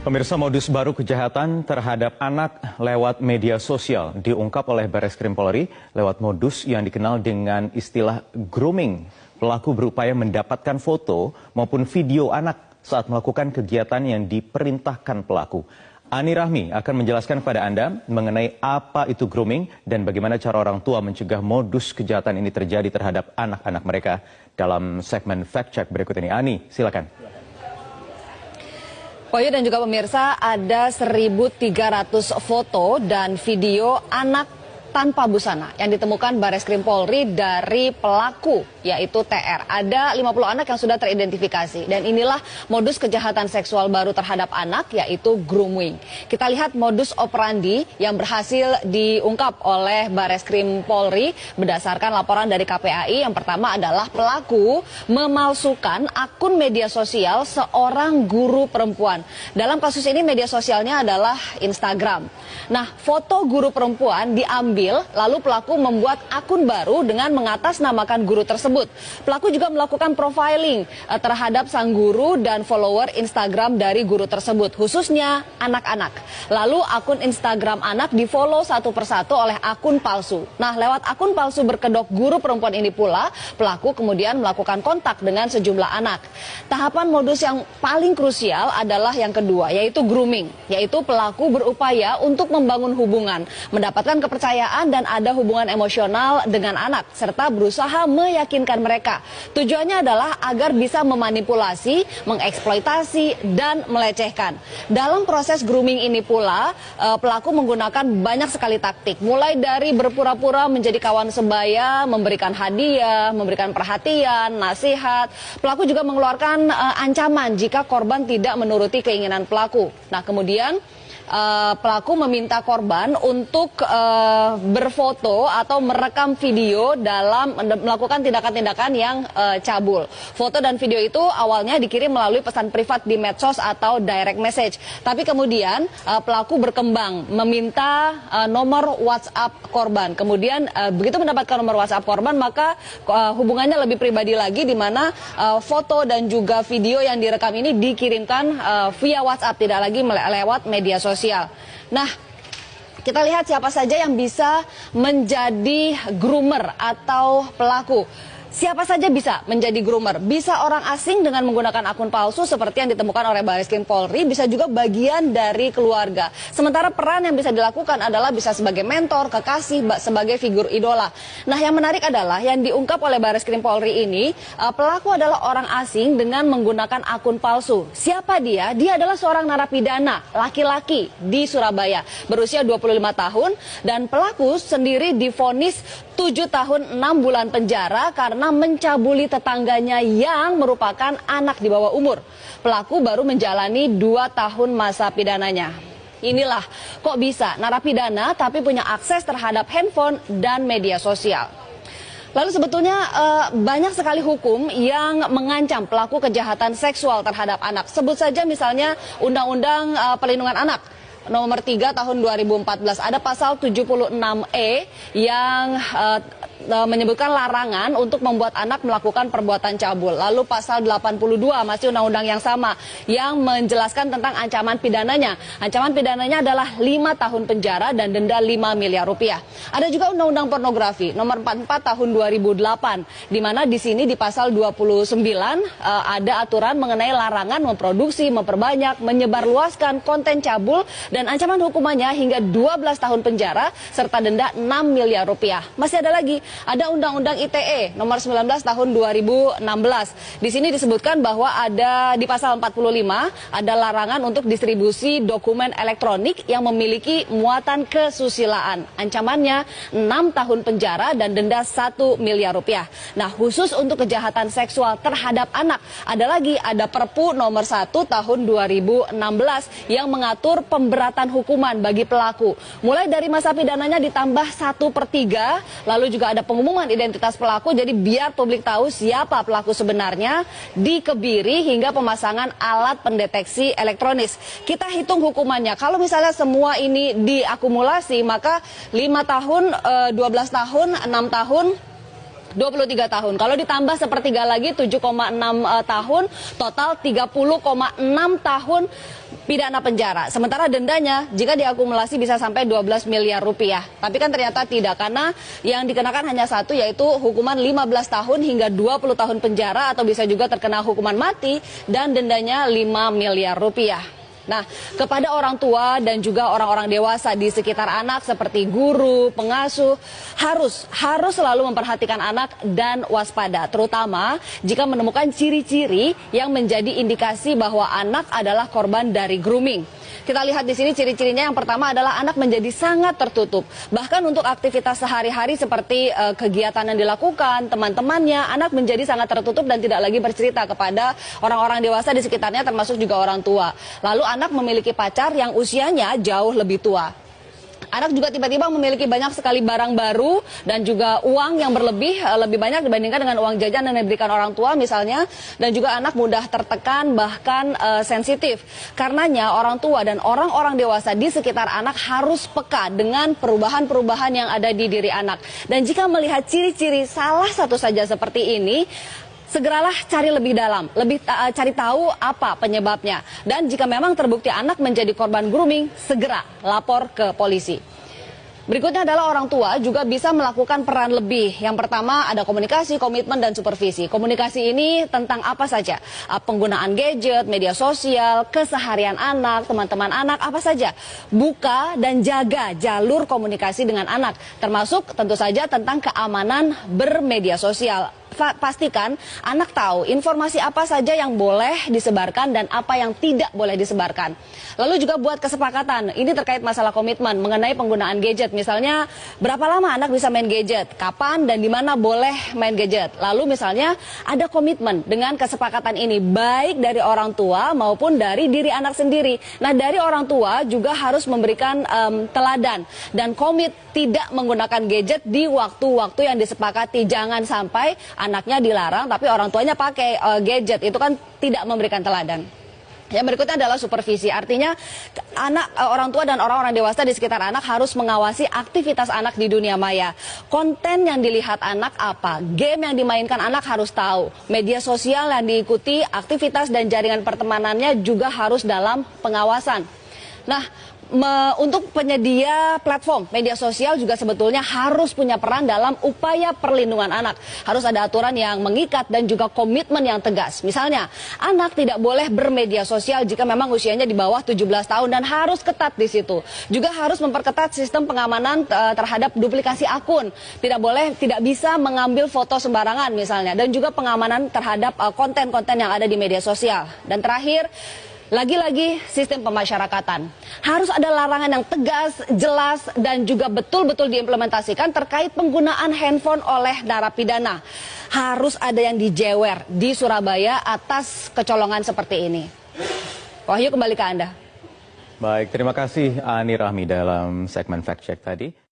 Pemirsa, modus baru kejahatan terhadap anak lewat media sosial diungkap oleh Bareskrim Polri lewat modus yang dikenal dengan istilah grooming. Pelaku berupaya mendapatkan foto maupun video anak saat melakukan kegiatan yang diperintahkan pelaku. Ani Rahmi akan menjelaskan kepada Anda mengenai apa itu grooming dan bagaimana cara orang tua mencegah modus kejahatan ini terjadi terhadap anak-anak mereka dalam segmen Fact Check berikut ini. Ani, silakan. Poyo dan juga pemirsa, ada 1.300 foto dan video anak tanpa busana yang ditemukan Bareskrim Polri dari pelaku, yaitu TR. Ada 50 anak yang sudah teridentifikasi dan inilah modus kejahatan seksual baru terhadap anak, yaitu grooming. Kita lihat modus operandi yang berhasil diungkap oleh Bareskrim Polri berdasarkan laporan dari KPAI. Yang pertama adalah pelaku memalsukan akun media sosial seorang guru perempuan. Dalam kasus ini media sosialnya adalah Instagram. Nah, foto guru perempuan diambil lalu pelaku membuat akun baru dengan mengatasnamakan guru tersebut. Pelaku juga melakukan profiling terhadap sang guru dan follower Instagram dari guru tersebut, khususnya anak-anak. Lalu akun Instagram anak di-follow satu persatu oleh akun palsu. Nah, lewat akun palsu berkedok guru perempuan ini pula, pelaku kemudian melakukan kontak dengan sejumlah anak. Tahapan modus yang paling krusial adalah yang kedua, yaitu grooming, yaitu pelaku berupaya untuk membangun hubungan, mendapatkan kepercayaan dan ada hubungan emosional dengan anak, serta berusaha meyakinkan mereka. Tujuannya adalah agar bisa memanipulasi, mengeksploitasi, dan melecehkan. Dalam proses grooming ini pula, pelaku menggunakan banyak sekali taktik. Mulai dari berpura-pura menjadi kawan sebaya, memberikan hadiah, memberikan perhatian, nasihat. Pelaku juga mengeluarkan ancaman jika korban tidak menuruti keinginan pelaku. Nah, kemudian pelaku meminta korban untuk berfoto atau merekam video dalam melakukan tindakan-tindakan yang cabul. Foto dan video itu awalnya dikirim melalui pesan privat di medsos atau direct message. Tapi kemudian pelaku berkembang meminta nomor WhatsApp korban. Kemudian begitu mendapatkan nomor WhatsApp korban, maka hubungannya lebih pribadi lagi, di mana foto dan juga video yang direkam ini dikirimkan via WhatsApp, tidak lagi lewat media sosial. Nah, kita lihat siapa saja yang bisa menjadi groomer atau pelaku. Siapa saja bisa menjadi groomer. Bisa orang asing dengan menggunakan akun palsu seperti yang ditemukan oleh Bareskrim Polri, bisa juga bagian dari keluarga. Sementara peran yang bisa dilakukan adalah bisa sebagai mentor, kekasih, sebagai figur idola. Nah, yang menarik adalah yang diungkap oleh Bareskrim Polri ini, pelaku adalah orang asing dengan menggunakan akun palsu. Siapa dia? Dia adalah seorang narapidana laki-laki di Surabaya, berusia 25 tahun, dan pelaku sendiri divonis 7 tahun 6 bulan penjara karena mencabuli tetangganya yang merupakan anak di bawah umur. Pelaku baru menjalani 2 tahun masa pidananya. Inilah kok bisa narapidana tapi punya akses terhadap handphone dan media sosial. Lalu sebetulnya banyak sekali hukum yang mengancam pelaku kejahatan seksual terhadap anak. Sebut saja misalnya Undang-Undang Perlindungan Anak nomor 3 tahun 2014, ada pasal 76E yang menyebutkan larangan untuk membuat anak melakukan perbuatan cabul. Lalu pasal 82 masih undang-undang yang sama yang menjelaskan tentang ancaman pidananya. Ancaman pidananya adalah 5 tahun penjara dan denda 5 miliar rupiah. Ada juga undang-undang pornografi nomor 44 tahun 2008, di mana di sini di pasal 29 ada aturan mengenai larangan memproduksi, memperbanyak, menyebarluaskan konten cabul dan ancaman hukumannya hingga 12 tahun penjara serta denda 6 miliar rupiah. Masih ada lagi, ada Undang-Undang ITE nomor 19 tahun 2016. Di sini disebutkan bahwa ada di pasal 45 ada larangan untuk distribusi dokumen elektronik yang memiliki muatan kesusilaan. Ancamannya 6 tahun penjara dan denda 1 miliar rupiah. Nah, khusus untuk kejahatan seksual terhadap anak, ada Perpu nomor 1 tahun 2016 yang mengatur pemberatan hukuman bagi pelaku. Mulai dari masa pidananya ditambah 1/3, lalu juga ada pengumuman identitas pelaku, jadi biar publik tahu siapa pelaku sebenarnya, dikebiri hingga pemasangan alat pendeteksi elektronis. Kita hitung hukumannya, kalau misalnya semua ini diakumulasi, maka 5 tahun, 12 tahun, 6 tahun, 23 tahun. Kalau ditambah sepertiga lagi 7,6 tahun, total 30,6 tahun pidana penjara. Sementara dendanya jika diakumulasi bisa sampai 12 miliar rupiah. Tapi kan ternyata tidak, karena yang dikenakan hanya satu, yaitu hukuman 15 tahun hingga 20 tahun penjara atau bisa juga terkena hukuman mati dan dendanya 5 miliar rupiah. Nah, kepada orang tua dan juga orang-orang dewasa di sekitar anak seperti guru, pengasuh, harus selalu memperhatikan anak dan waspada, terutama jika menemukan ciri-ciri yang menjadi indikasi bahwa anak adalah korban dari grooming. Kita lihat di sini ciri-cirinya. Yang pertama adalah anak menjadi sangat tertutup. Bahkan untuk aktivitas sehari-hari seperti kegiatan yang dilakukan, teman-temannya, anak menjadi sangat tertutup dan tidak lagi bercerita kepada orang-orang dewasa di sekitarnya, termasuk juga orang tua. Lalu anak memiliki pacar yang usianya jauh lebih tua. Anak juga tiba-tiba memiliki banyak sekali barang baru dan juga uang yang lebih banyak dibandingkan dengan uang jajan yang diberikan orang tua misalnya. Dan juga anak mudah tertekan, bahkan sensitif. Karenanya orang tua dan orang-orang dewasa di sekitar anak harus peka dengan perubahan-perubahan yang ada di diri anak. Dan jika melihat ciri-ciri salah satu saja seperti ini, segeralah cari lebih dalam, cari tahu apa penyebabnya. Dan jika memang terbukti anak menjadi korban grooming, segera lapor ke polisi. Berikutnya adalah orang tua juga bisa melakukan peran lebih. Yang pertama ada komunikasi, komitmen, dan supervisi. Komunikasi ini tentang apa saja? Penggunaan gadget, media sosial, keseharian anak, teman-teman anak, apa saja. Buka dan jaga jalur komunikasi dengan anak. Termasuk tentu saja tentang keamanan bermedia sosial. Pastikan anak tahu informasi apa saja yang boleh disebarkan dan apa yang tidak boleh disebarkan. Lalu juga buat kesepakatan, ini terkait masalah komitmen mengenai penggunaan gadget. Misalnya, berapa lama anak bisa main gadget, kapan dan di mana boleh main gadget. Lalu misalnya ada komitmen dengan kesepakatan ini, baik dari orang tua maupun dari diri anak sendiri. Nah, dari orang tua juga harus memberikan teladan dan komit tidak menggunakan gadget di waktu-waktu yang disepakati. Jangan sampai anaknya dilarang tapi orang tuanya pakai gadget, itu kan tidak memberikan teladan. Yang berikutnya adalah supervisi, artinya orang tua dan orang-orang dewasa di sekitar anak harus mengawasi aktivitas anak di dunia maya. Konten yang dilihat anak apa, game yang dimainkan anak harus tahu, media sosial yang diikuti, aktivitas dan jaringan pertemanannya juga harus dalam pengawasan. Nah, untuk penyedia platform media sosial juga sebetulnya harus punya peran dalam upaya perlindungan anak. Harus ada aturan yang mengikat dan juga komitmen yang tegas. Misalnya, anak tidak boleh bermedia sosial jika memang usianya di bawah 17 tahun dan harus ketat di situ. Juga harus memperketat sistem pengamanan terhadap duplikasi akun. Tidak bisa mengambil foto sembarangan misalnya, dan juga pengamanan terhadap konten-konten yang ada di media sosial. Dan terakhir, lagi-lagi sistem pemasyarakatan. Harus ada larangan yang tegas, jelas, dan juga betul-betul diimplementasikan terkait penggunaan handphone oleh narapidana. Harus ada yang dijewer di Surabaya atas kecolongan seperti ini. Wahyu, kembali ke Anda. Baik, terima kasih Ani Rahmi dalam segmen Fact Check tadi.